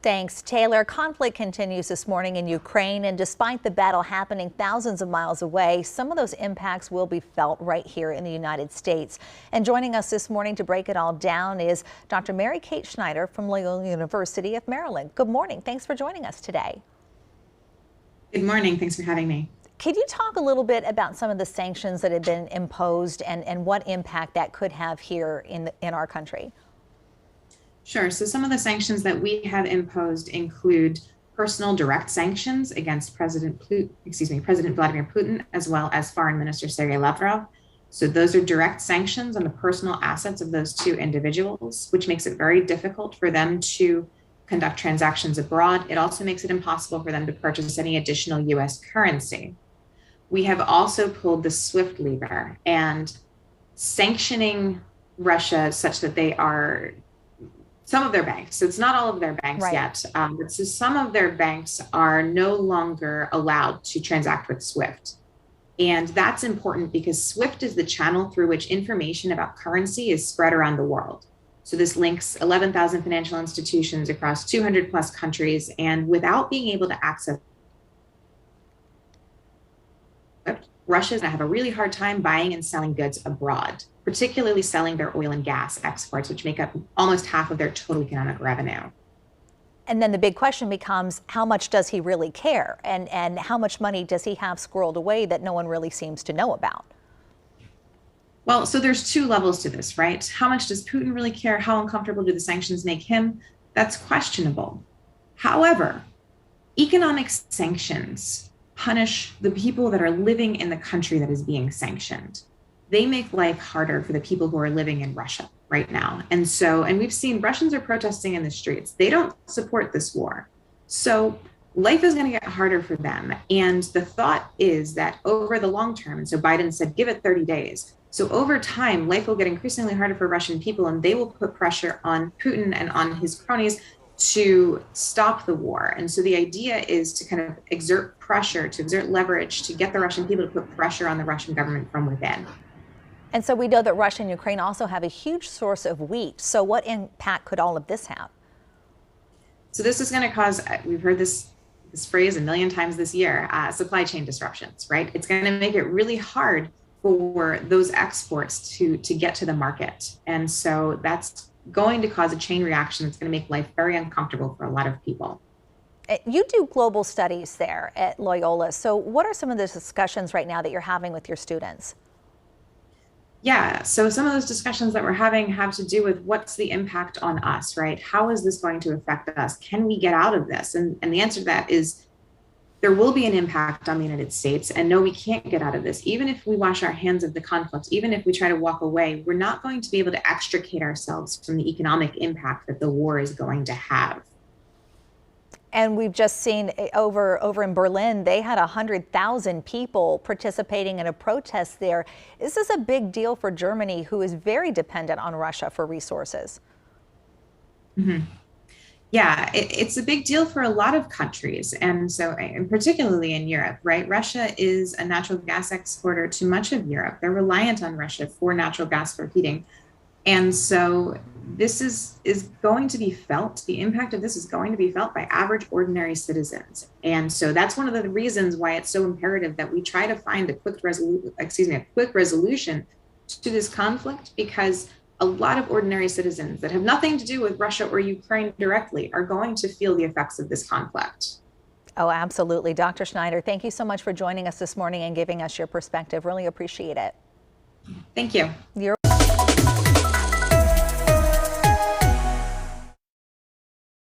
Thanks, Taylor. Conflict continues this morning in Ukraine, and despite the battle happening thousands of miles away, some of those impacts will be felt right here in the United States. And joining us this morning to break it all down is Dr. Mary Kate Schneider from Loyola University of Maryland. Good morning. Thanks for joining us today. Good morning. Thanks for having me. Could you talk a little bit about some of the sanctions that have been imposed and what impact that could have here in our country? Sure. So some of the sanctions that we have imposed include personal direct sanctions against President Vladimir Putin, as well as Foreign Minister Sergei Lavrov. So those are direct sanctions on the personal assets of those two individuals, which makes it very difficult for them to conduct transactions abroad. It also makes it impossible for them to purchase any additional U.S. currency. We have also pulled the SWIFT lever and sanctioning Russia such that they are some of their banks, so it's not all of their banks yet, but so some of their banks are no longer allowed to transact with SWIFT. And that's important because SWIFT is the channel through which information about currency is spread around the world. So this links 11,000 financial institutions across 200 plus countries, and without being able to access SWIFT, Russia's gonna have a really hard time buying and selling goods abroad, particularly selling their oil and gas exports, which make up almost half of their total economic revenue. And then the big question becomes, how much does he really care? And how much money does he have squirreled away that no one really seems to know about? Well, so there's two levels to this, right? How much does Putin really care? How uncomfortable do the sanctions make him? That's questionable. However, economic sanctions punish the people that are living in the country that is being sanctioned. They make life harder for the people who are living in Russia right now. And we've seen Russians are protesting in the streets. They don't support this war. So life is going to get harder for them. And the thought is that over the long term, and so Biden said, give it 30 days. So over time, life will get increasingly harder for Russian people, and they will put pressure on Putin and on his cronies to stop the war. And so the idea is to kind of exert pressure, to exert leverage, to get the Russian people to put pressure on the Russian government from within. And so we know that Russia and Ukraine also have a huge source of wheat. So what impact could all of this have? So this is going to cause, we've heard this phrase a million times this year, supply chain disruptions, right? It's going to make it really hard for those exports to get to the market. And so that's going to cause a chain reaction that's going to make life very uncomfortable for a lot of people. You do global studies there at Loyola. So what are some of the discussions right now that you're having with your students? Yeah, so some of those discussions that we're having have to do with what's the impact on us, right? How is this going to affect us? Can we get out of this? And the answer to that is there will be an impact on the United States. And no, we can't get out of this. Even if we wash our hands of the conflict, even if we try to walk away, we're not going to be able to extricate ourselves from the economic impact that the war is going to have. And we've just seen over in Berlin, they had 100,000 people participating in a protest there. This is a big deal for Germany, who is very dependent on Russia for resources. Mm-hmm. Yeah, it's a big deal for a lot of countries. And particularly in Europe, right? Russia is a natural gas exporter to much of Europe. They're reliant on Russia for natural gas for heating. And so this is going to be felt. The impact of this is going to be felt by average, ordinary citizens. And so that's one of the reasons why it's so imperative that we try to find a quick resolution to this conflict, because a lot of ordinary citizens that have nothing to do with Russia or Ukraine directly are going to feel the effects of this conflict. Oh, absolutely. Dr. Schneider, thank you so much for joining us this morning and giving us your perspective. Really appreciate it. Thank you.